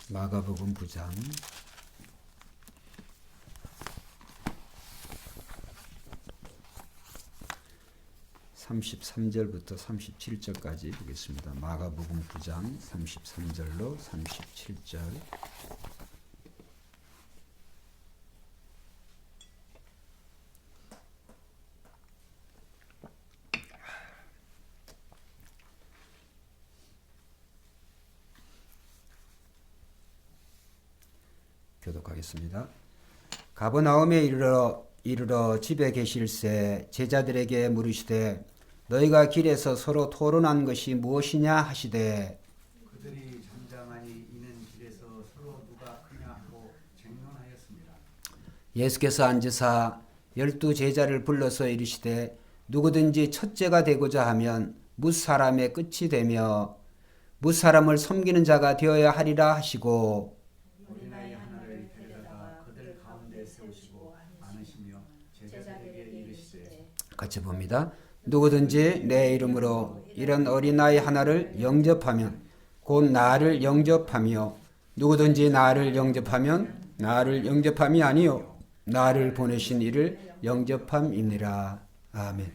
마가복음 9장 33절부터 37절까지 보겠습니다. 마가복음 9장 33절로 37절. 교독하겠습니다. 가버나움에 이르러 집에 계실새 제자들에게 물으시되 너희가 길에서 서로 토론한 것이 무엇이냐 하시되 그들이 잠잠하니 이는 길에서 서로 누가 크냐 하고 쟁론하였습니다. 예수께서 앉으사 12 제자를 불러서 이르시되 누구든지 첫째가 되고자 하면 뭇사람의 끝이 되며 뭇사람을 섬기는 자가 되어야 하리라 하시고 어린아이 하나를 데려다가 그들 가운데 세우시고 안으시며 제자들에게 이르시되 같이 봅니다. 누구든지 내 이름으로 이런 어린아이 하나를 영접하면 곧 나를 영접하며 누구든지 나를 영접하면 나를 영접함이 아니요 나를 보내신 이를 영접함이니라. 아멘.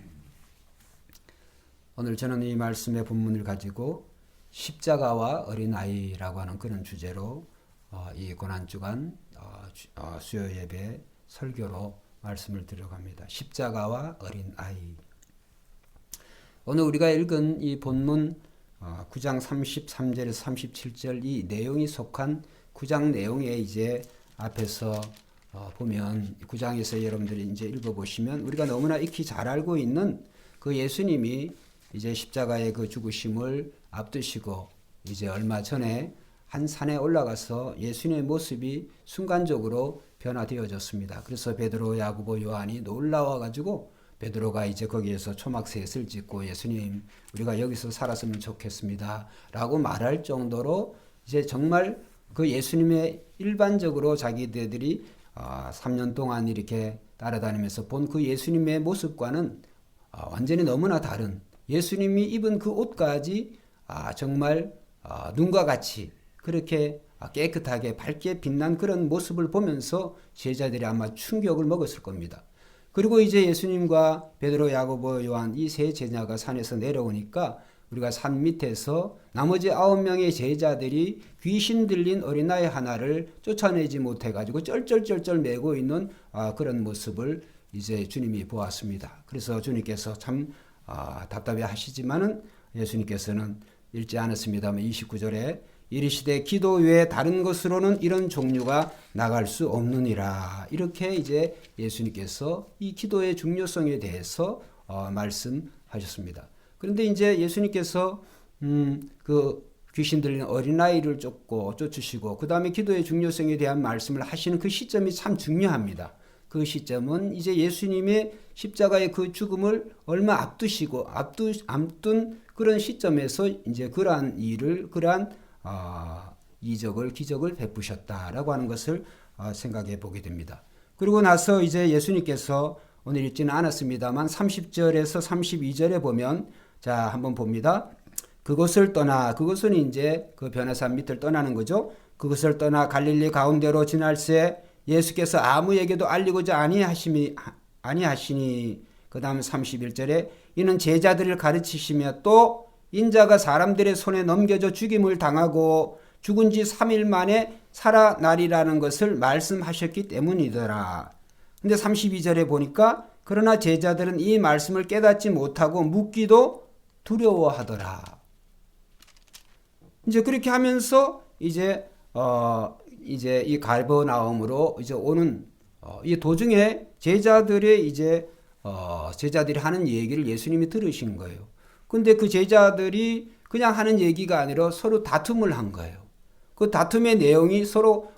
오늘 저는 이 말씀의 본문을 가지고 십자가와 어린아이라고 하는 그런 주제로 이 고난주간 수요 예배 설교로 말씀을 들어갑니다. 십자가와 어린아이. 오늘 우리가 읽은 이 본문 9장 33절에서 37절 이 내용이 속한 9장 내용에 이제 앞에서 보면 9장에서 여러분들이 이제 읽어보시면 우리가 너무나 익히 잘 알고 있는 그 예수님이 이제 십자가의 그 죽으심을 앞두시고 이제 얼마 전에 한 산에 올라가서 예수님의 모습이 순간적으로 변화되어졌습니다. 그래서 베드로, 야고보, 요한이 놀라워 가지고 베드로가 이제 거기에서 초막셋을 짓고 예수님 우리가 여기서 살았으면 좋겠습니다 라고 말할 정도로 이제 정말 그 예수님의 일반적으로 자기들이 3년 동안 이렇게 따라다니면서 본 그 예수님의 모습과는 완전히 너무나 다른 예수님이 입은 그 옷까지 정말 눈과 같이 그렇게 깨끗하게 밝게 빛난 그런 모습을 보면서 제자들이 아마 충격을 먹었을 겁니다. 그리고 이제 예수님과 베드로, 야고보, 요한 이 세 제자가 산에서 내려오니까 우리가 산 밑에서 나머지 9명의 제자들이 귀신 들린 어린아이 하나를 쫓아내지 못해가지고 쩔쩔쩔쩔 매고 있는 그런 모습을 이제 주님이 보았습니다. 그래서 주님께서 참 답답해 하시지만은 예수님께서는 읽지 않았습니다만 29절에 이르시되 기도 외에 다른 것으로는 이런 종류가 나갈 수 없느니라. 이렇게 이제 예수님께서 이 기도의 중요성에 대해서 말씀하셨습니다. 그런데 이제 예수님께서 그 귀신 들린 어린아이를 쫓으시고 그 다음에 기도의 중요성에 대한 말씀을 하시는 그 시점이 참 중요합니다. 그 시점은 이제 예수님의 십자가의 그 죽음을 얼마 앞둔 그런 시점에서 이제 그러한 일을 이적을 기적을 베푸셨다라고 하는 것을 생각해 보게 됩니다. 그리고 나서 이제 예수님께서 오늘 읽지는 않았습니다만 30절에서 32절에 보면 자 한번 봅니다. 그것을 떠나 그것은 이제 그 변화산 밑을 떠나는 거죠. 그것을 떠나 갈릴리 가운데로 지날새 예수께서 아무에게도 알리고자 아니하시니 그 다음 31절에 이는 제자들을 가르치시며 또 인자가 사람들의 손에 넘겨져 죽임을 당하고 죽은 지 3일 만에 살아나리라는 것을 말씀하셨기 때문이더라. 근데 32절에 보니까 그러나 제자들은 이 말씀을 깨닫지 못하고 묻기도 두려워하더라. 이제 그렇게 하면서 이제 이 가버나움으로 이제 오는 이 도중에 제자들의 제자들이 하는 얘기를 예수님이 들으신 거예요. 근데 그 제자들이 그냥 하는 얘기가 아니라 서로 다툼을 한 거예요. 그 다툼의 내용이 서로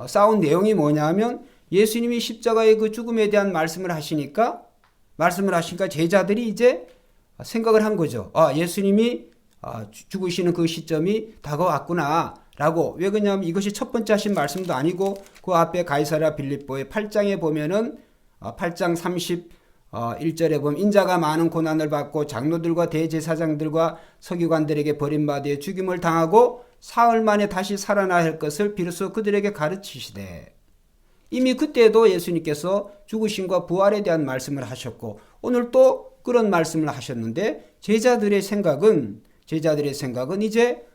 싸운 내용이 뭐냐면 예수님이 십자가의 그 죽음에 대한 말씀을 하시니까 제자들이 이제 생각을 한 거죠. 예수님이 죽으시는 그 시점이 다가왔구나 라고. 왜 그러냐면 이것이 첫 번째 하신 말씀도 아니고 그 앞에 가이사랴 빌립보의 8장에 보면은 8장 31절에 보면 인자가 많은 고난을 받고 장로들과 대제사장들과 서기관들에게 버림받아 죽임을 당하고 사흘 만에 다시 살아나야 할 것을 비로소 그들에게 가르치시되, 이미 그때도 예수님께서 죽으심과 부활에 대한 말씀을 하셨고 오늘 또 그런 말씀을 하셨는데, 제자들의 생각은 이제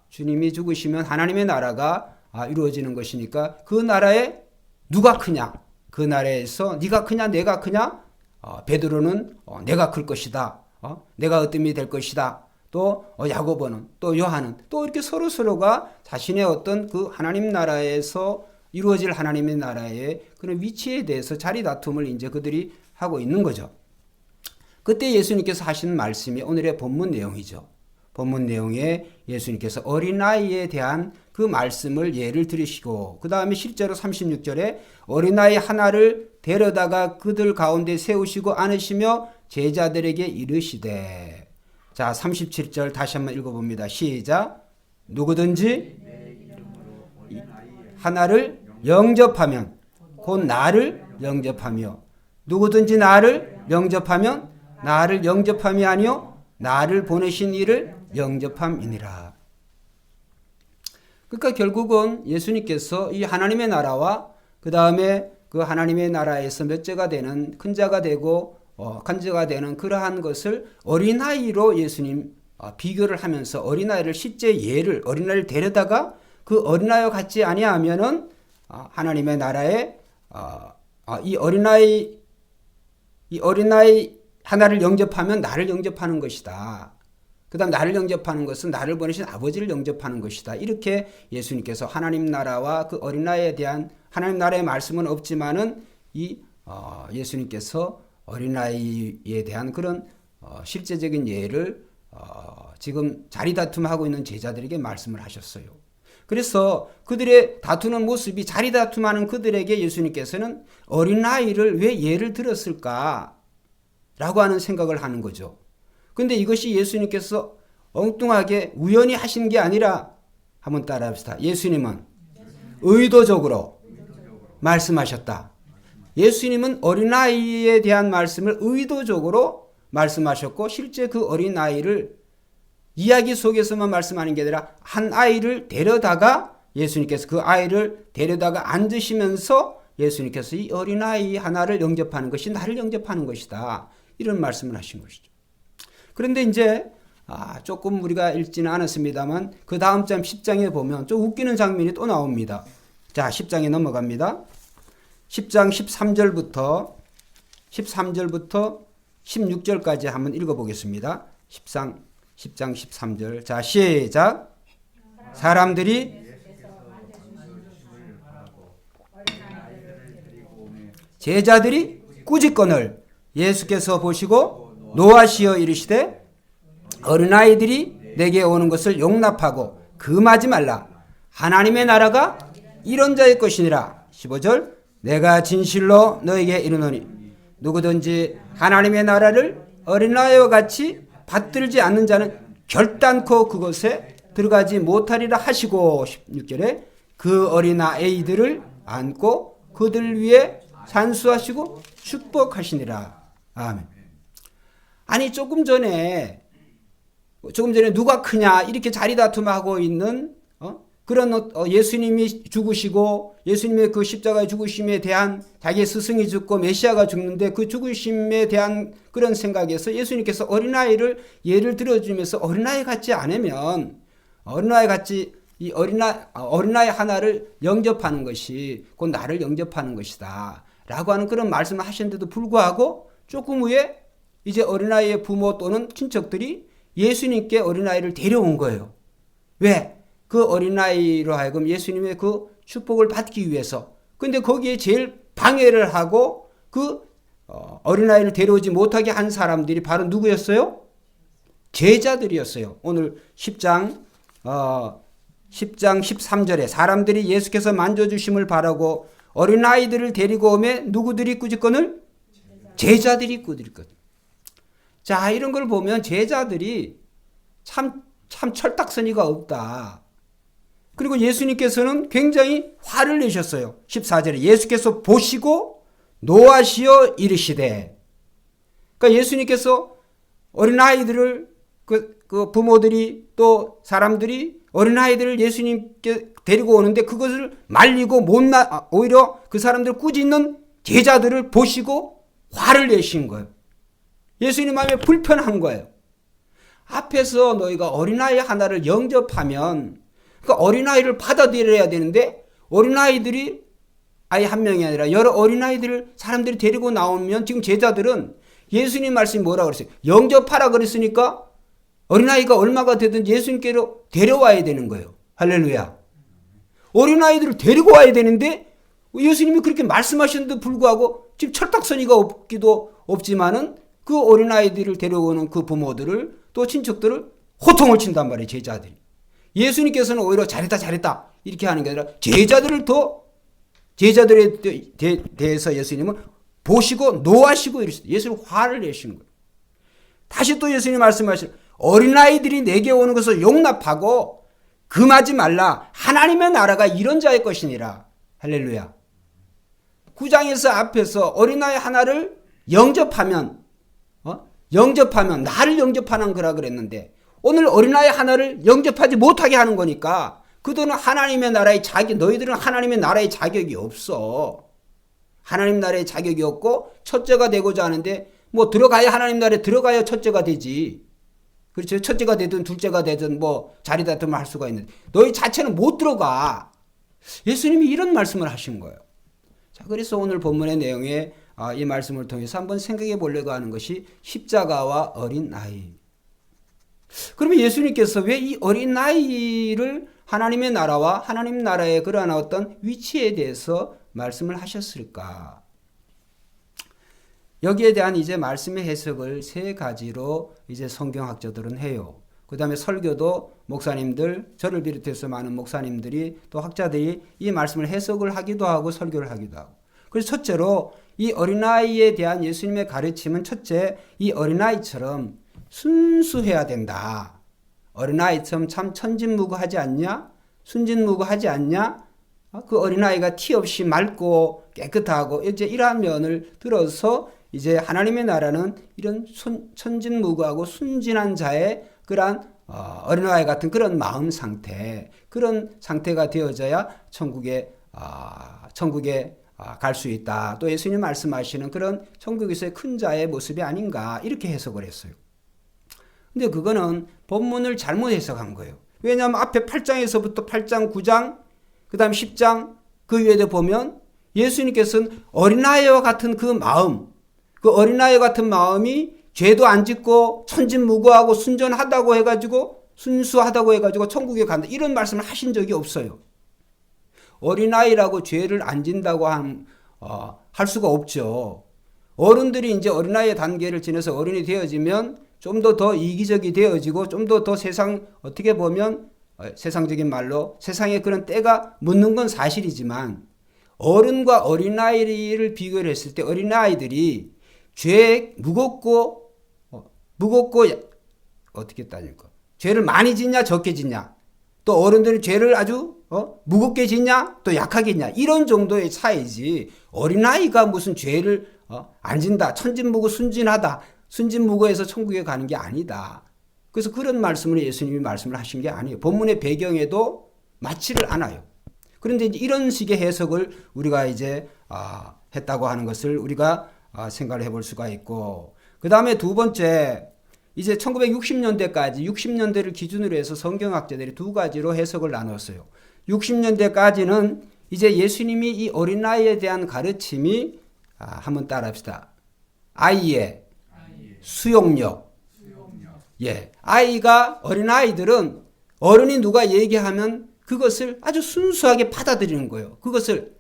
주님이 죽으시면 하나님의 나라가 이루어지는 것이니까 그 나라에 누가 크냐? 그 나라에서 네가 크냐 내가 크냐? 베드로는 내가 클 것이다. 내가 으뜸이 될 것이다. 또 야고보는, 또 요한은, 또 이렇게 서로가 자신의 어떤 그 하나님 나라에서 이루어질 하나님의 나라의 그런 위치에 대해서 자리 다툼을 이제 그들이 하고 있는 거죠. 그때 예수님께서 하신 말씀이 오늘의 본문 내용이죠. 본문 내용에 예수님께서 어린아이에 대한 그 말씀을 예를 들으시고, 그 다음에 실제로 36절에 어린아이 하나를 데려다가 그들 가운데 세우시고 안으시며 제자들에게 이르시되, 자 37절 다시 한번 읽어봅니다. 시작. 누구든지 하나를 영접하면 곧 나를 영접하며, 누구든지 나를 영접하면 나를 영접함이 아니요 나를 보내신 이를 영접함이니라. 그러니까 결국은 예수님께서 이 하나님의 나라와 그 다음에 그 하나님의 나라에서 몇째가 되는, 큰 자가 되고 간제가 되는 그러한 것을 어린아이로 예수님 비교를 하면서 어린아이를 실제 예를, 어린아이를 데려다가 그 어린아이와 같지 아니하면은 하나님의 나라에 이 어린아이 하나를 영접하면 나를 영접하는 것이다. 그 다음 나를 영접하는 것은 나를 보내신 아버지를 영접하는 것이다. 이렇게 예수님께서 하나님 나라와 그 어린아이에 대한 하나님 나라의 말씀은 없지만은 예수님께서 어린아이에 대한 그런 실제적인 예를 지금 자리 다툼하고 있는 제자들에게 말씀을 하셨어요. 그래서 그들의 다투는 모습이, 자리 다툼하는 그들에게 예수님께서는 어린아이를 왜 예를 들었을까? 라고 하는 생각을 하는 거죠. 근데 이것이 예수님께서 엉뚱하게 우연히 하신 게 아니라, 한번 따라합시다. 예수님은 의도적으로 말씀하셨다. 예수님은 어린아이에 대한 말씀을 의도적으로 말씀하셨고, 실제 그 어린아이를 이야기 속에서만 말씀하는 게 아니라 한 아이를 데려다가 예수님께서 그 아이를 데려다가 앉으시면서 예수님께서 이 어린아이 하나를 영접하는 것이 나를 영접하는 것이다. 이런 말씀을 하신 것이죠. 그런데 이제 조금 우리가 읽지는 않았습니다만 그 다음 장 10장에 보면 좀 웃기는 장면이 또 나옵니다. 자, 10장에 넘어갑니다. 10장 13절부터 16절까지 한번 읽어보겠습니다. 10장 13절. 자, 시작. 사람들이 제자들이 꾸짖건을 예수께서 보시고 노하시어 이르시되, 어린아이들이 내게 오는 것을 용납하고 금하지 말라. 하나님의 나라가 이런 자의 것이니라. 15절. 내가 진실로 너에게 이르노니 누구든지 하나님의 나라를 어린아이와 같이 받들지 않는 자는 결단코 그것에 들어가지 못하리라 하시고, 16절에 그 어린아이들을 안고 그들 위에 산수하시고 축복하시니라. 아멘. 아니 조금 전에 누가 크냐 이렇게 자리 다툼하고 있는 그런 예수님이 죽으시고 예수님의 그 십자가의 죽으심에 대한, 자기의 스승이 죽고 메시아가 죽는데 그 죽으심에 대한 그런 생각에서 예수님께서 어린아이를 예를 들어주면서 어린아이 같지 않으면 어린아이 같이 이 어린아이 하나를 영접하는 것이 곧 나를 영접하는 것이다 라고 하는 그런 말씀을 하셨는데도 불구하고 조금 후에 이제 어린아이의 부모 또는 친척들이 예수님께 어린아이를 데려온 거예요. 왜? 그 어린아이로 하여금 예수님의 그 축복을 받기 위해서. 근데 거기에 제일 방해를 하고 그 어린아이를 데려오지 못하게 한 사람들이 바로 누구였어요? 제자들이었어요. 오늘 10장 13절에 사람들이 예수께서 만져주심을 바라고 어린아이들을 데리고 오매 누구들이 꾸짖거늘? 제자들이 꾸짖거든. 자, 이런 걸 보면 제자들이 참 철딱서니가 없다. 그리고 예수님께서는 굉장히 화를 내셨어요. 14절에 예수께서 보시고 노하시어 이르시되. 그러니까 예수님께서 어린아이들을 그 부모들이 또 사람들이 어린아이들을 예수님께 데리고 오는데 그것을 말리고 오히려 그 사람들 꾸짖는 제자들을 보시고 화를 내신 거예요. 예수님 마음에 불편한 거예요. 앞에서 너희가 어린아이 하나를 영접하면 그 어린아이를 받아들여야 되는데 어린아이들이 아이 한 명이 아니라 여러 어린아이들을 사람들이 데리고 나오면 지금 제자들은 예수님 말씀이 뭐라고 그랬어요? 영접하라 그랬으니까 어린아이가 얼마가 되든 예수님께로 데려와야 되는 거예요. 할렐루야. 어린아이들을 데리고 와야 되는데 예수님이 그렇게 말씀하셨는데도 불구하고 지금 철딱서니가 없기도 없지만은 그 어린아이들을 데려오는 그 부모들을 또 친척들을 호통을 친단 말이에요. 제자들이. 예수님께서는 오히려 잘했다 이렇게 하는 게 아니라 제자들에 대해서 예수님은 보시고 노하시고 이러셨어요. 예수님 화를 내신 거예요. 다시 또 예수님 말씀하시는 어린아이들이 내게 오는 것을 용납하고 금하지 말라. 하나님의 나라가 이런 자의 것이니라. 할렐루야. 9장에서 앞에서 어린아이 하나를 영접하면 나를 영접하는 거라 그랬는데 오늘 어린아이 하나를 영접하지 못하게 하는 거니까 그들은 하나님의 나라의 너희들은 하나님의 나라의 자격이 없어. 하나님 나라의 자격이 없고 첫째가 되고자 하는데 뭐 들어가야 하나님 나라에 들어가야 첫째가 되지. 그렇죠. 첫째가 되든 둘째가 되든 뭐 자리 다툼을 할 수가 있는데 너희 자체는 못 들어가. 예수님이 이런 말씀을 하신 거예요. 자, 그래서 오늘 본문의 내용에 이 말씀을 통해서 한번 생각해 보려고 하는 것이 십자가와 어린아이. 그러면 예수님께서 왜 이 어린아이를 하나님의 나라와 하나님 나라의 그러한 어떤 위치에 대해서 말씀을 하셨을까? 여기에 대한 이제 말씀의 해석을 세 가지로 이제 성경학자들은 해요. 그 다음에 설교도 목사님들, 저를 비롯해서 많은 목사님들이 또 학자들이 이 말씀을 해석을 하기도 하고 설교를 하기도 하고. 그래서 첫째로 이 어린아이에 대한 예수님의 가르침은 첫째, 이 어린아이처럼 순수해야 된다. 어린아이처럼 참 천진무구하지 않냐? 순진무구하지 않냐? 그 어린아이가 티 없이 맑고 깨끗하고 이제 이러한 면을 들어서 이제 하나님의 나라는 이런 천진무구하고 순진한 자의 그러한 어린아이 같은 그런 마음 상태, 그런 상태가 되어져야 천국에 갈 수 있다. 또 예수님 말씀하시는 그런 천국에서의 큰 자의 모습이 아닌가 이렇게 해석을 했어요. 근데 그거는 본문을 잘못 해석한 거예요. 왜냐하면 앞에 8장에서부터 8장, 9장, 그 다음 10장 그 위에도 보면 예수님께서는 어린아이와 같은 그 마음, 그 어린아이 같은 마음이 죄도 안 짓고 천진무구하고 순전하다고 해가지고 순수하다고 해가지고 천국에 간다 이런 말씀을 하신 적이 없어요. 어린아이라고 죄를 안 진다고 할 수가 없죠. 어른들이 이제 어린아이의 단계를 지나서 어른이 되어지면 좀 더 이기적이 되어지고 좀 더 세상 어떻게 보면 세상적인 말로 세상에 그런 때가 묻는 건 사실이지만 어른과 어린아이를 비교를 했을 때 어린아이들이 죄 무겁고 어떻게 따질까? 죄를 많이 짓냐 적게 짓냐? 또 어른들은 죄를 아주 무겁게 짓냐 또 약하게 짓냐 이런 정도의 차이지 어린아이가 무슨 죄를 안 진다 천진무구 순진하다 순진무구해서 천국에 가는 게 아니다. 그래서 그런 말씀을 예수님이 말씀을 하신 게 아니에요. 본문의 배경에도 맞지를 않아요. 그런데 이제 이런 식의 해석을 우리가 이제 했다고 하는 것을 우리가 생각을 해볼 수가 있고 그 다음에 두 번째 이제 1960년대까지 60년대를 기준으로 해서 성경학자들이 두 가지로 해석을 나눴어요. 60년대까지는 이제 예수님이 이 어린아이에 대한 가르침이 한번 따라합시다. 아이의 수용력. 예, 어린아이들은 어른이 누가 얘기하면 그것을 아주 순수하게 받아들이는 거예요. 그것을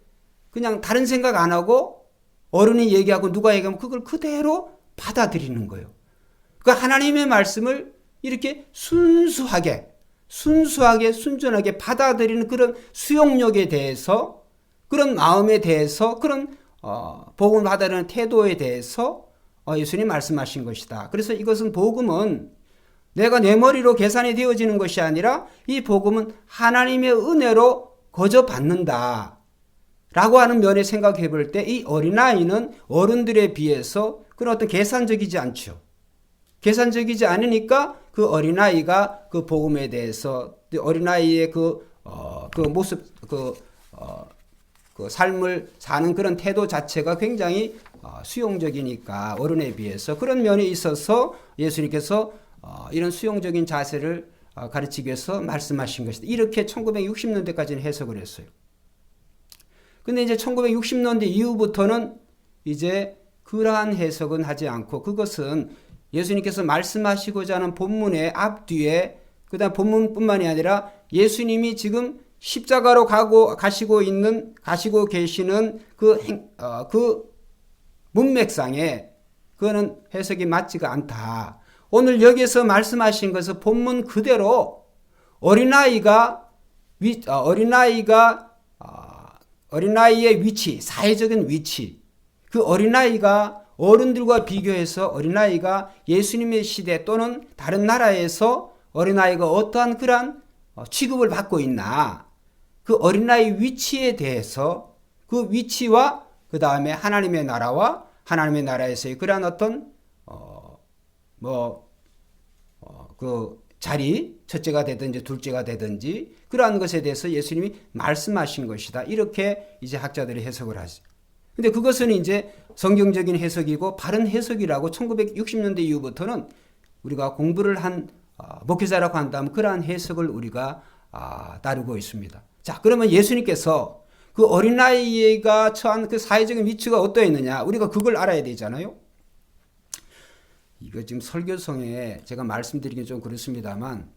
그냥 다른 생각 안 하고 어른이 얘기하고 누가 얘기하면 그걸 그대로 받아들이는 거예요. 그러니까 하나님의 말씀을 이렇게 순수하게 순전하게 받아들이는 그런 수용력에 대해서 그런 마음에 대해서 그런 복음을 받아들이는 태도에 대해서 예수님 말씀하신 것이다. 그래서 이것은 복음은 내가 내 머리로 계산이 되어지는 것이 아니라 이 복음은 하나님의 은혜로 거저 받는다. 라고 하는 면에 생각해 볼 때 이 어린아이는 어른들에 비해서 그런 어떤 계산적이지 않죠. 계산적이지 않으니까 그 어린아이가 그 복음에 대해서 어린아이의 그 모습, 그 삶을 사는 그런 태도 자체가 굉장히 수용적이니까 어른에 비해서 그런 면에 있어서 예수님께서 이런 수용적인 자세를 가르치기 위해서 말씀하신 것이다. 이렇게 1960년대까지는 해석을 했어요. 근데 이제 1960년대 이후부터는 이제 그러한 해석은 하지 않고 그것은 예수님께서 말씀하시고자 하는 본문의 앞뒤에 그다음 본문뿐만이 아니라 예수님이 지금 십자가로 가시고 계시는 그 문맥상에 그거는 해석이 맞지가 않다. 오늘 여기서 말씀하신 것은 본문 그대로 어린아이의 위치, 사회적인 위치, 그 어린아이가 어른들과 비교해서 어린아이가 예수님의 시대 또는 다른 나라에서 어린아이가 어떠한 그러한 취급을 받고 있나, 그 어린아이 위치에 대해서 그 위치와 그 다음에 하나님의 나라와 하나님의 나라에서의 그러한 어떤 그 자리, 첫째가 되든지 둘째가 되든지 그러한 것에 대해서 예수님이 말씀하신 것이다. 이렇게 이제 학자들이 해석을 하죠. 근데 그것은 이제 성경적인 해석이고 바른 해석이라고 1960년대 이후부터는 우리가 공부를 한 목회자라고 한다면 그러한 해석을 우리가 따르고 있습니다. 자, 그러면 예수님께서 그 어린아이가 처한 그 사회적인 위치가 어떠했느냐, 우리가 그걸 알아야 되잖아요. 이거 지금 설교성에 제가 말씀드리긴 좀 그렇습니다만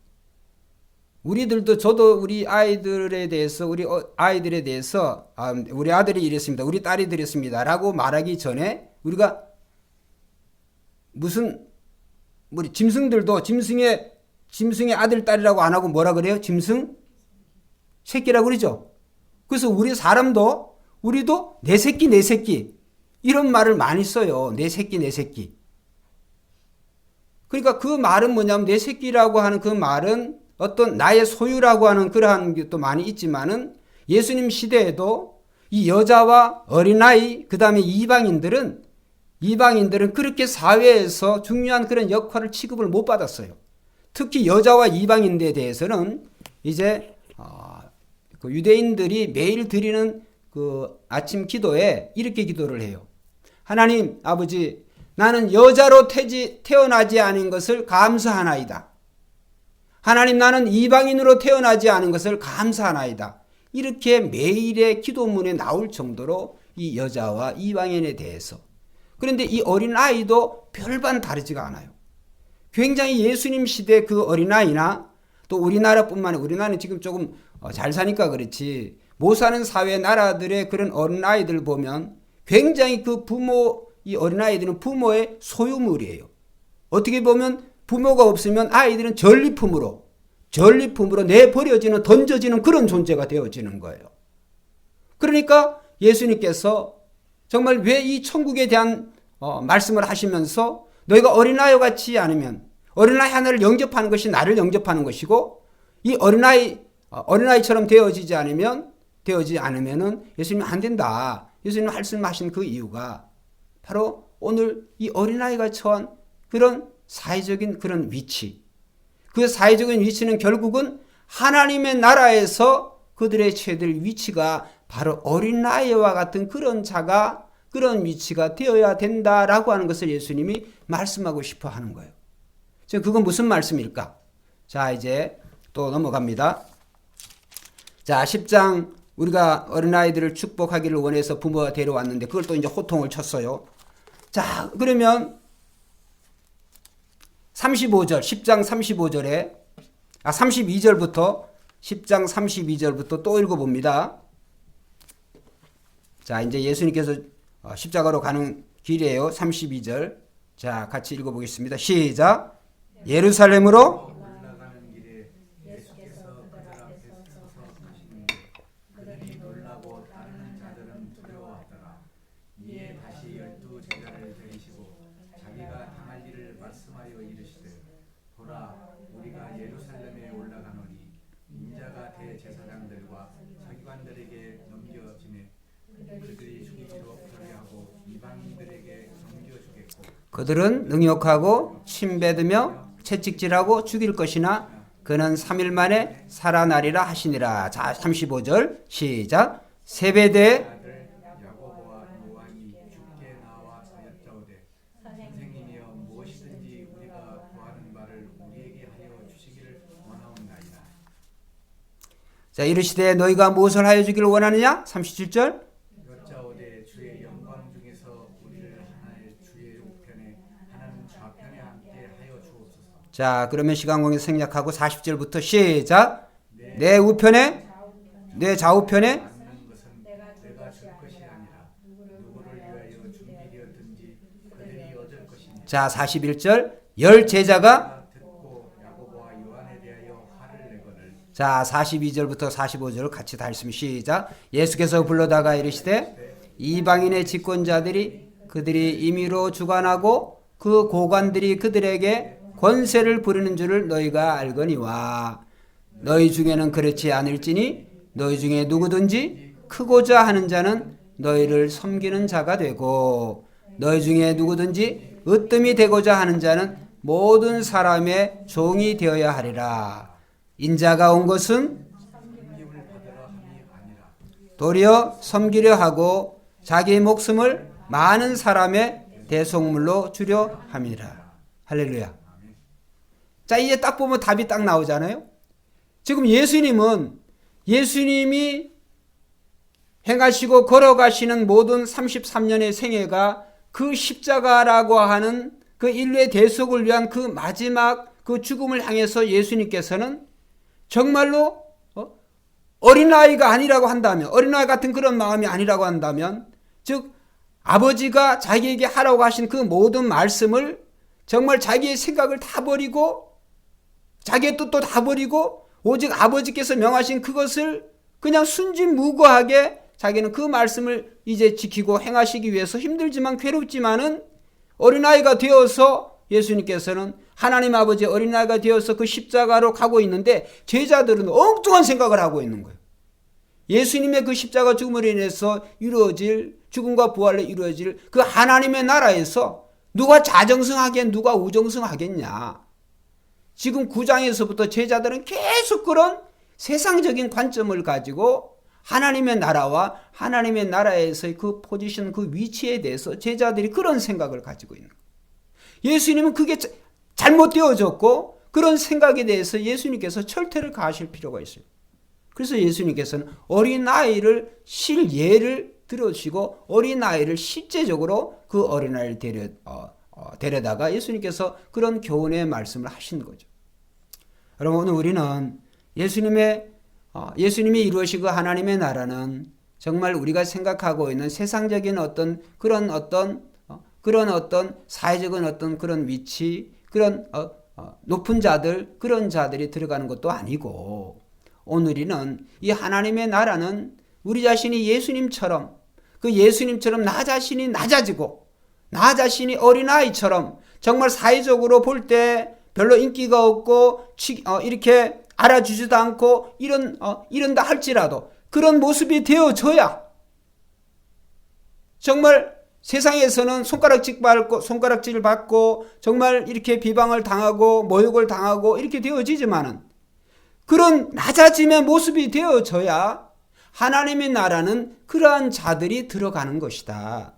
우리들도 저도 우리 아이들에 대해서 우리 아들이 이랬습니다, 우리 딸이 이랬습니다 라고 말하기 전에 우리가 무슨 우리 짐승들도 짐승의 아들 딸이라고 안 하고 뭐라 그래요? 짐승 새끼라고 그러죠. 그래서 우리 사람도 우리도 내 새끼 이런 말을 많이 써요. 내 새끼. 그러니까 그 말은 뭐냐면 내 새끼라고 하는 그 말은 어떤 나의 소유라고 하는 그러한 것도 많이 있지만은 예수님 시대에도 이 여자와 어린아이 그 다음에 이방인들은 그렇게 사회에서 중요한 그런 역할을 취급을 못 받았어요. 특히 여자와 이방인들에 대해서는 이제 그 유대인들이 매일 드리는 그 아침 기도에 이렇게 기도를 해요. 하나님 아버지, 나는 여자로 태어나지 않은 것을 감사하나이다. 하나님, 나는 이방인으로 태어나지 않은 것을 감사하나이다. 이렇게 매일의 기도문에 나올 정도로 이 여자와 이방인에 대해서. 그런데 이 어린아이도 별반 다르지가 않아요. 굉장히 예수님 시대 그 어린아이나 또 우리나라뿐만 아니라 우리나라는 지금 조금 잘 사니까 그렇지 못 사는 사회 나라들의 그런 어린아이들 보면 굉장히 이 어린아이들은 부모의 소유물이에요. 어떻게 보면 부모가 없으면 아이들은 전리품으로 내버려지는, 던져지는 그런 존재가 되어지는 거예요. 그러니까 예수님께서 정말 왜 이 천국에 대한 말씀을 하시면서 너희가 어린아이와 같이 않으면, 어린아이 하나를 영접하는 것이 나를 영접하는 것이고, 이 어린아이처럼 되어지지 않으면은 예수님이 안 된다. 예수님 말씀하신 그 이유가 바로 오늘 이 어린아이가 처한 그런 사회적인 그런 위치, 그 사회적인 위치는 결국은 하나님의 나라에서 그들의 처해질 위치가 바로 어린아이와 같은 그런 위치가 되어야 된다라고 하는 것을 예수님이 말씀하고 싶어 하는 거예요. 지금 그건 무슨 말씀일까? 자, 이제 또 넘어갑니다. 자, 10장 우리가 어린아이들을 축복하기를 원해서 부모가 데려왔는데 그걸 또 이제 호통을 쳤어요. 자, 그러면 10장 32절에 32절부터 10장 32절부터 또 읽어봅니다. 자, 이제 예수님께서 십자가로 가는 길이에요. 32절. 자, 같이 읽어보겠습니다. 시작. 예루살렘으로 올라가는 길에 예수께서 그들 앞에 서서 하시는데 그들이 놀라고 따르는 자들은 두려워하더라. 이에 다시 12 제자를 데리시고 자기가 당할 일을 말씀하여 이르시되 보라, 우리가 예루살렘에 올라가노니 인자가 대제사장들과 서기관들에게 넘겨지매 그들이 죽이기로 결의하고 이방인들에게 넘겨주겠고 그들은 능욕하고 침뱉으며 채찍질하고 죽일 것이나 그는 3일 만에 살아나리라 하시니라. 자, 35절 시작. 세베대 아들 야고보와 요한이 주께 나와 여짜오되 선생님이여 무엇이든지 우리가 구하는 바를 우리에게 하여 주시기를 원하옵나이다. 자, 이르시되 너희가 무엇을 하여 주기를 원하느냐? 37절. 여짜오되 주의 영광 중에서 우리를 하나의 주의 우편에 하나는 좌편에 앉게 하여 주옵소서. 자, 그러면 시간공에서 생략하고 40절부터 시작. 내 우편에 내 좌우편에 앉는 것은 내가 줄 것이 아니라 누구를 위하여 준비되었든지 그들이 얻을 것이니. 자, 41절. 열 제자가 듣고 야고보와 요한에 대하여 화를 내거늘. 자, 42절부터 45절 같이 다 읽으면 시작. 예수께서 불러다가 이르시되 이방인의 집권자들이 그들이 임의로 주관하고 그 고관들이 그들에게 권세를 부리는 줄을 너희가 알거니와 너희 중에는 그렇지 않을지니 너희 중에 누구든지 크고자 하는 자는 너희를 섬기는 자가 되고 너희 중에 누구든지 으뜸이 되고자 하는 자는 모든 사람의 종이 되어야 하리라. 인자가 온 것은 섬김을 받으라 함이 아니라 도리어 섬기려 하고 자기 목숨을 많은 사람의 대속물로 주려 함이라. 할렐루야. 자, 이제 딱 보면 답이 딱 나오잖아요. 지금 예수님이 행하시고 걸어가시는 모든 33년의 생애가 그 십자가라고 하는 그 인류의 대속을 위한 그 마지막 그 죽음을 향해서 예수님께서는 정말로 어린아이가 아니라고 한다면, 어린아이 같은 그런 마음이 아니라고 한다면, 즉 아버지가 자기에게 하라고 하신 그 모든 말씀을 정말 자기의 생각을 다 버리고 자기의 뜻도 다 버리고 오직 아버지께서 명하신 그것을 그냥 순진무구하게 자기는 그 말씀을 이제 지키고 행하시기 위해서 힘들지만 괴롭지만은 어린아이가 되어서 예수님께서는 하나님 아버지의 어린아이가 되어서 그 십자가로 가고 있는데 제자들은 엉뚱한 생각을 하고 있는 거예요. 예수님의 그 십자가 죽음으로 인해서 이루어질 죽음과 부활로 이루어질 그 하나님의 나라에서 누가 자정승하겠냐 누가 우정승하겠냐. 지금 9장에서부터 제자들은 계속 그런 세상적인 관점을 가지고 하나님의 나라와 하나님의 나라에서의 그 포지션, 그 위치에 대해서 제자들이 그런 생각을 가지고 있는 거예요. 예수님은 그게 잘못되어졌고 그런 생각에 대해서 예수님께서 철퇴를 가하실 필요가 있어요. 그래서 예수님께서는 어린아이를 실예를 들어주시고 어린아이를 실제적으로 그 어린아이를 데려다가 예수님께서 그런 교훈의 말씀을 하신 거죠. 여러분, 오늘 우리는 예수님이 이루시고 하나님의 나라는 정말 우리가 생각하고 있는 세상적인 그런 사회적인 그런 위치, 그런 높은 자들, 그런 자들이 들어가는 것도 아니고 오늘이는 이 하나님의 나라는 우리 자신이 예수님처럼 나 자신이 낮아지고 나 자신이 어린아이처럼 정말 사회적으로 볼 때 별로 인기가 없고 이렇게 알아주지도 않고 이런다 할지라도 그런 모습이 되어져야 정말 세상에서는 손가락질을 받고 정말 이렇게 비방을 당하고 모욕을 당하고 이렇게 되어지지만은 그런 낮아짐의 모습이 되어져야 하나님의 나라는 그러한 자들이 들어가는 것이다.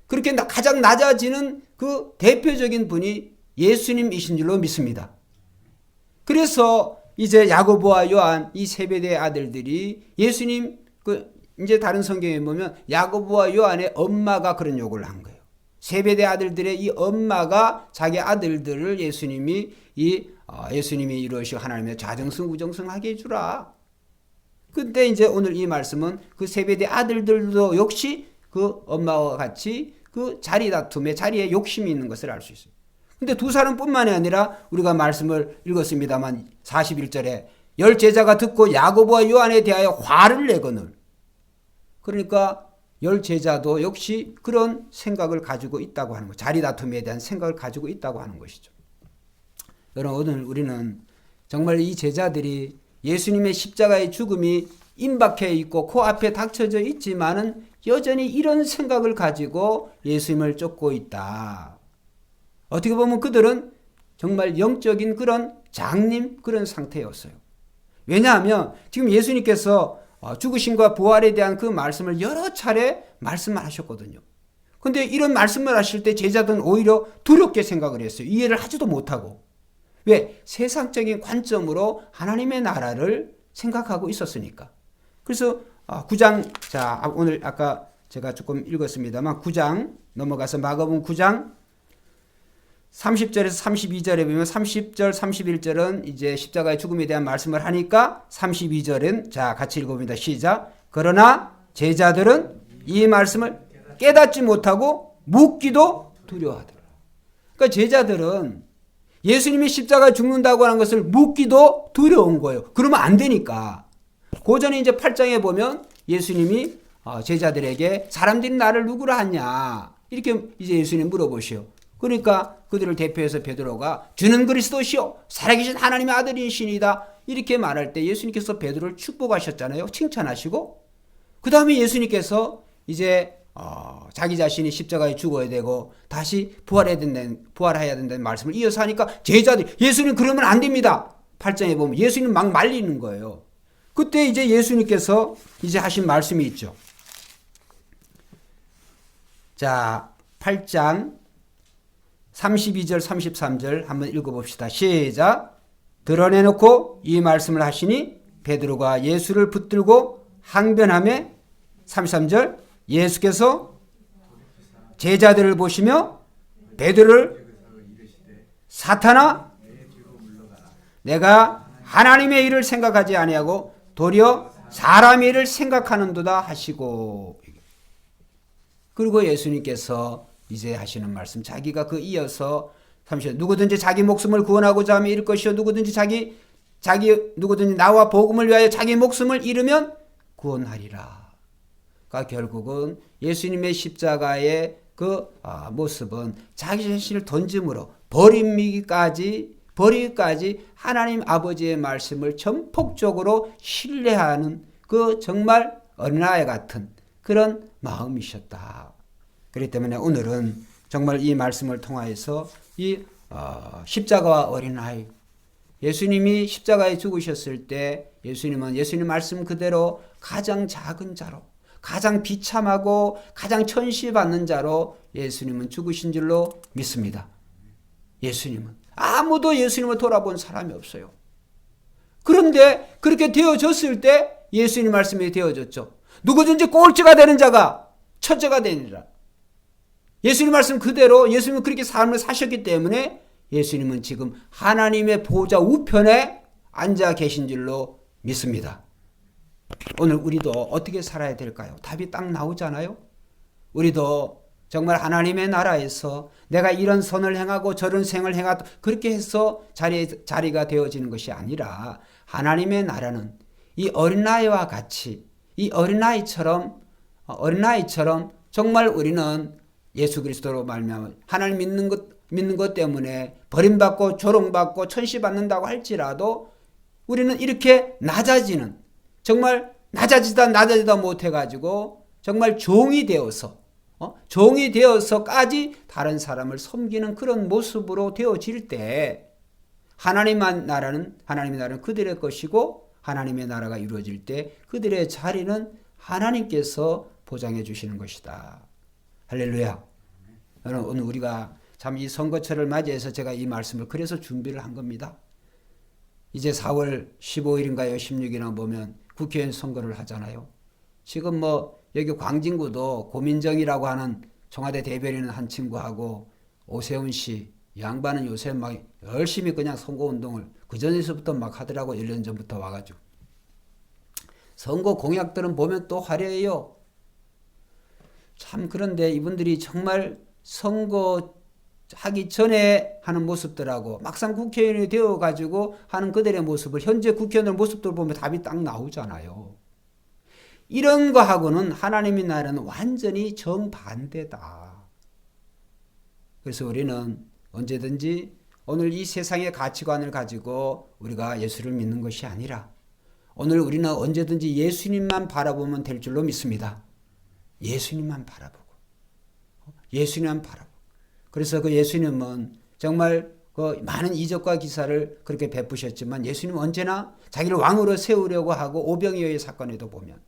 그렇게 가장 낮아지는 그 대표적인 분이 예수님이신 줄로 믿습니다. 그래서 이제 야고보와 요한 이 세베대의 아들들이 예수님 이제 다른 성경에 보면 야고보와 요한의 엄마가 그런 요구를 한 거예요. 세베대 아들들의 이 엄마가 자기 아들들을 예수님이 이루시고 하나님의 좌정승 우정승하게 해주라. 근데 이제 오늘 이 말씀은 그 세베대 아들들도 역시 그 엄마와 같이 그 자리 다툼에 자리에 욕심이 있는 것을 알 수 있어요. 근데 두 사람뿐만이 아니라 우리가 말씀을 읽었습니다만 41절에 열 제자가 듣고 야고보와 요한에 대하여 화를 내거늘. 그러니까 열 제자도 역시 그런 생각을 가지고 있다고 하는 것, 자리 다툼에 대한 생각을 가지고 있다고 하는 것이죠. 여러분, 오늘 우리는 정말 이 제자들이 예수님의 십자가의 죽음이 임박해 있고 코앞에 닥쳐져 있지만은 여전히 이런 생각을 가지고 예수님을 쫓고 있다. 어떻게 보면 그들은 정말 영적인 그런 장님 그런 상태였어요. 왜냐하면 지금 예수님께서 죽으심과 부활에 대한 그 말씀을 여러 차례 말씀을 하셨거든요. 근데 이런 말씀을 하실 때 제자들은 오히려 두렵게 생각을 했어요. 이해를 하지도 못하고. 왜? 세상적인 관점으로 하나님의 나라를 생각하고 있었으니까. 그래서 9장, 자, 오늘 아까 제가 조금 읽었습니다만 9장 넘어가서 마가복음 9장 30절에서 32절에 보면 30절, 31절은 이제 십자가의 죽음에 대한 말씀을 하니까 32절은 자, 같이 읽어봅니다. 시작. 그러나 제자들은 이 말씀을 깨닫지 못하고 묻기도 두려워하더라. 그러니까 제자들은 예수님이 십자가에 죽는다고 하는 것을 묻기도 두려운 거예요. 그러면 안 되니까. 고전에 이제 8장에 보면 예수님이 제자들에게 사람들이 나를 누구라 하냐 이렇게 이제 예수님 물어보시오. 그러니까 그들을 대표해서 베드로가 주는 그리스도시요 살아계신 하나님의 아들이시니다 이렇게 말할 때 예수님께서 베드로를 축복하셨잖아요. 칭찬하시고 그 다음에 예수님께서 이제 자기 자신이 십자가에 죽어야 되고 다시 부활해야 된다는 말씀을 이어서 하니까 제자들이 예수님 그러면 안 됩니다. 8장에 보면 예수님 막 말리는 거예요. 그때 이제 예수님께서 이제 하신 말씀이 있죠. 자, 8장 32절 33절 한번 읽어봅시다. 시작. 드러내놓고 이 말씀을 하시니 베드로가 예수를 붙들고 항변하며 33절 예수께서 제자들을 보시며 베드로를 사탄아 내가 하나님의 일을 생각하지 아니하고 도리어 사람의 일을 생각하는도다 하시고 그리고 예수님께서 이제 하시는 말씀 자기가 그 이어서 30절 누구든지 자기 목숨을 구원하고자 하면 잃을 것이요 누구든지 누구든지 나와 복음을 위하여 자기 목숨을 잃으면 구원하리라. 그러니까 결국은 예수님의 십자가의 그 모습은 자기 자신을 던짐으로 버리기까지 하나님 아버지의 말씀을 전폭적으로 신뢰하는 그 정말 어린아이 같은 그런 마음이셨다. 그렇기 때문에 오늘은 정말 이 말씀을 통하여서 이 십자가와 어린아이 예수님이 십자가에 죽으셨을 때 예수님은 예수님 말씀 그대로 가장 작은 자로 가장 비참하고 가장 천시받는 자로 예수님은 죽으신 줄로 믿습니다. 예수님은 아무도 예수님을 돌아본 사람이 없어요. 그런데 그렇게 되어졌을 때 예수님 말씀이 되어졌죠. 누구든지 꼴찌가 되는 자가 첫째가 되니라. 예수님 말씀 그대로 예수님은 그렇게 삶을 사셨기 때문에 예수님은 지금 하나님의 보좌 우편에 앉아 계신 줄로 믿습니다. 오늘 우리도 어떻게 살아야 될까요? 답이 딱 나오잖아요. 우리도 정말 하나님의 나라에서 내가 이런 선을 행하고 저런 생을 행하고 그렇게 해서 자리가 되어지는 것이 아니라 하나님의 나라는 이 어린아이와 같이 이 어린아이처럼 정말 우리는 예수 그리스도로 말미암아 하나님 믿는 것 때문에 버림받고 조롱받고 천시받는다고 할지라도 우리는 이렇게 낮아지는 정말 낮아지다 못해가지고 정말 종이 되어서까지 다른 사람을 섬기는 그런 모습으로 되어질 때 하나님의 나라는 그들의 것이고 하나님의 나라가 이루어질 때 그들의 자리는 하나님께서 보장해 주시는 것이다. 할렐루야. 오늘 우리가 참 이 선거철을 맞이해서 제가 이 말씀을 그래서 준비를 한 겁니다. 이제 4월 15일인가요? 16일이나 보면 국회의원 선거를 하잖아요. 지금 여기 광진구도 고민정이라고 하는 청와대 대변인은 한 친구하고 오세훈 씨 양반은 요새 막 열심히 그냥 선거운동을 그전에서부터 막 하더라고. 1년 전부터 와가지고. 선거 공약들은 보면 또 화려해요. 참 그런데 이분들이 정말 선거하기 전에 하는 모습들하고 막상 국회의원이 되어가지고 하는 그들의 모습을 현재 국회의원의 모습들 보면 답이 딱 나오잖아요. 이런 거하고는 하나님의 나라는 완전히 정반대다. 그래서 우리는 언제든지 오늘 이 세상의 가치관을 가지고 우리가 예수를 믿는 것이 아니라 오늘 우리는 언제든지 예수님만 바라보면 될 줄로 믿습니다. 예수님만 바라보고. 그래서 그 예수님은 정말 그 많은 이적과 기사를 그렇게 베푸셨지만 예수님은 언제나 자기를 왕으로 세우려고 하고 오병이어의 사건에도 보면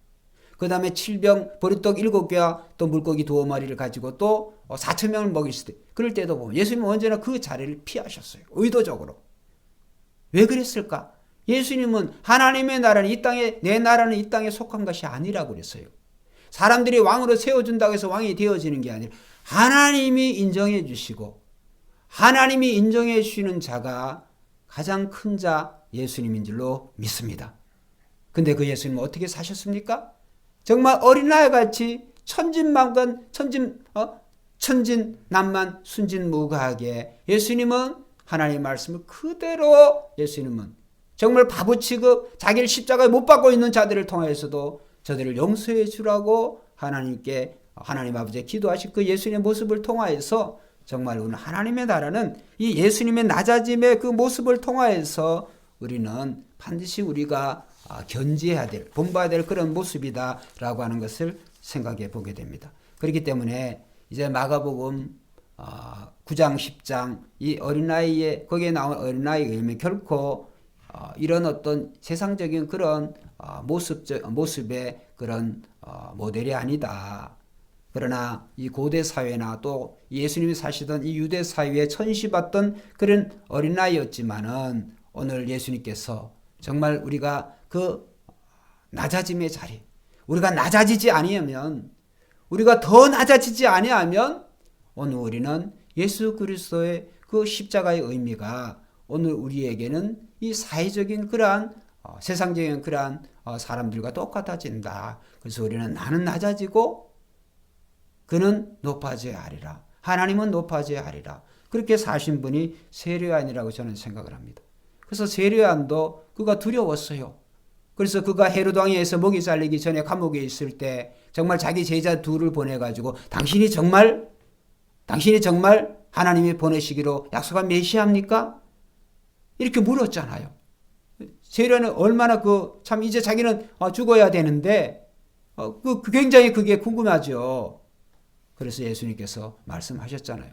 그 다음에 7병 보리떡 7개와 또 물고기 2마리를 가지고 또 4,000명을 먹였을 때 그럴 때도 보면 예수님은 언제나 그 자리를 피하셨어요. 의도적으로. 왜 그랬을까? 예수님은 하나님의 나라는 이 땅에 내 나라는 이 땅에 속한 것이 아니라고 그랬어요. 사람들이 왕으로 세워준다고 해서 왕이 되어지는 게 아니라 하나님이 인정해 주시고 하나님이 인정해 주시는 자가 가장 큰 자 예수님인 줄로 믿습니다. 근데 그 예수님은 어떻게 사셨습니까? 정말 어린아이 같이 천진난만 순진무구하게 예수님은 하나님의 말씀을 그대로 예수님은 정말 바보 취급 자기를 십자가에 못 박고 있는 자들을 통해서도 저들을 용서해 주라고 하나님 아버지에 기도하신 그 예수님의 모습을 통하여서 정말 오늘 하나님의 나라는 이 예수님의 낮아짐의 그 모습을 통하여서 우리는 반드시 우리가 견지해야 될, 본봐야 될 그런 모습이다라고 하는 것을 생각해 보게 됩니다. 그렇기 때문에 이제 마가복음 9장, 10장 이 어린아이의 거기에 나온 어린아이의 의미 결코 이런 어떤 세상적인 그런 모습의 그런 모델이 아니다. 그러나 이 고대 사회나 또 예수님이 사시던 이 유대 사회에 천시받던 그런 어린아이였지만은 오늘 예수님께서 정말 우리가 그 낮아짐의 자리, 우리가 낮아지지 아니하면, 우리가 더 낮아지지 아니하면 오늘 우리는 예수 그리스도의 그 십자가의 의미가 오늘 우리에게는 이 사회적인 그러한 세상적인 그러한 사람들과 똑같아진다. 그래서 우리는 나는 낮아지고 그는 높아져야 하리라. 하나님은 높아져야 하리라. 그렇게 사신 분이 세례요한이라고 저는 생각을 합니다. 그래서 세례요한도 그가 두려웠어요. 그래서 그가 헤로드 왕에 의해서 목이 잘리기 전에 감옥에 있을 때 정말 자기 제자 둘을 보내가지고 당신이 정말 하나님이 보내시기로 약속한 메시아입니까? 이렇게 물었잖아요. 세례요한은 얼마나 참 이제 자기는 죽어야 되는데 굉장히 그게 궁금하죠. 그래서 예수님께서 말씀하셨잖아요.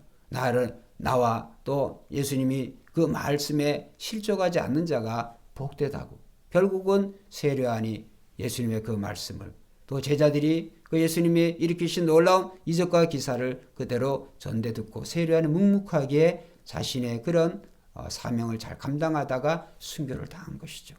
나와 또 예수님이 그 말씀에 실족하지 않는 자가 복되다고. 결국은 세례요한이 예수님의 그 말씀을 또 제자들이 그 예수님이 일으키신 놀라운 이적과 기사를 그대로 전대 듣고 세례요한은 묵묵하게 자신의 그런 사명을 잘 감당하다가 순교를 당한 것이죠.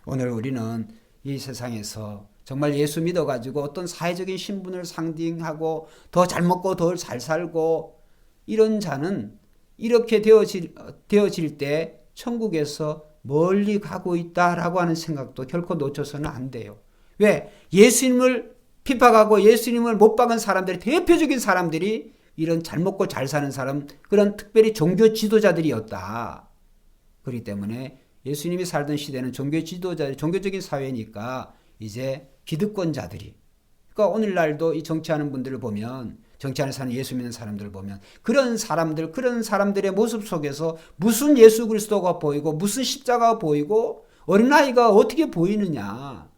오늘 우리는 이 세상에서 정말 예수 믿어가지고 어떤 사회적인 신분을 상징하고 더 잘 먹고 더 잘 살고 이런 자는 이렇게 되어질 때 천국에서 멀리 가고 있다라고 하는 생각도 결코 놓쳐서는 안 돼요. 왜? 예수님을 핍박하고 예수님을 못 박은 사람들이 대표적인 사람들이 이런 잘 먹고 잘 사는 사람 그런 특별히 종교 지도자들이었다. 그렇기 때문에 예수님이 살던 시대는 종교 지도자들 종교적인 사회니까 이제 기득권자들이 그러니까 오늘날도 이 정치하는 분들을 보면 정치 안에 사는 예수 믿는 사람들을 보면 그런 사람들의 모습 속에서 무슨 예수 그리스도가 보이고 무슨 십자가가 보이고 어린아이가 어떻게 보이느냐.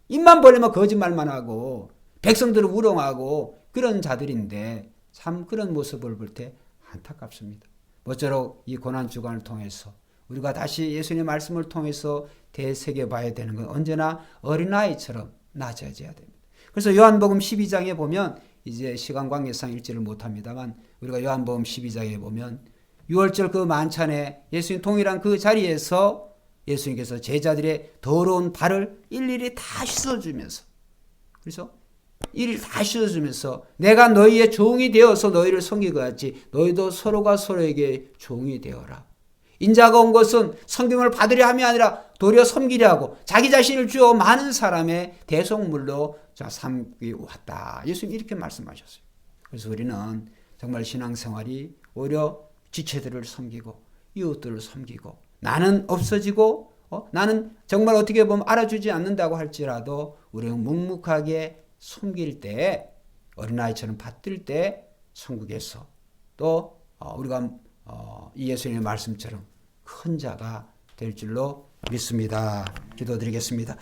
입만 벌리면 거짓말만 하고 백성들을 우롱하고 그런 자들인데 참 그런 모습을 볼 때 안타깝습니다. 모쪼록 이 고난주간을 통해서 우리가 다시 예수님의 말씀을 통해서 되새겨봐야 되는 건 언제나 어린아이처럼 낮아져야 됩니다. 그래서 요한복음 12장에 보면 이제 시간 관계상 읽지를 못합니다만 우리가 요한복음 12장에 보면 6월절 그 만찬에 예수님 동일한 그 자리에서 예수님께서 제자들의 더러운 발을 일일이 다 씻어주면서 그래서 일일이 다 씻어주면서 내가 너희의 종이 되어서 너희를 섬기고 같이 너희도 서로가 서로에게 종이 되어라. 인자가 온 것은 섬김을 받으려 함이 아니라 도리어 섬기려 하고 자기 자신을 주어 많은 사람의 대속물로 삼기 왔다. 예수님 이렇게 말씀하셨어요. 그래서 우리는 정말 신앙생활이 오히려 지체들을 섬기고 이웃들을 섬기고 나는 없어지고 나는 정말 어떻게 보면 알아주지 않는다고 할지라도 우리는 묵묵하게 섬길 때 어린아이처럼 받들 때 천국에서 또 우리가 이 예수님의 말씀처럼 큰 자가 될 줄로 믿습니다. 기도드리겠습니다.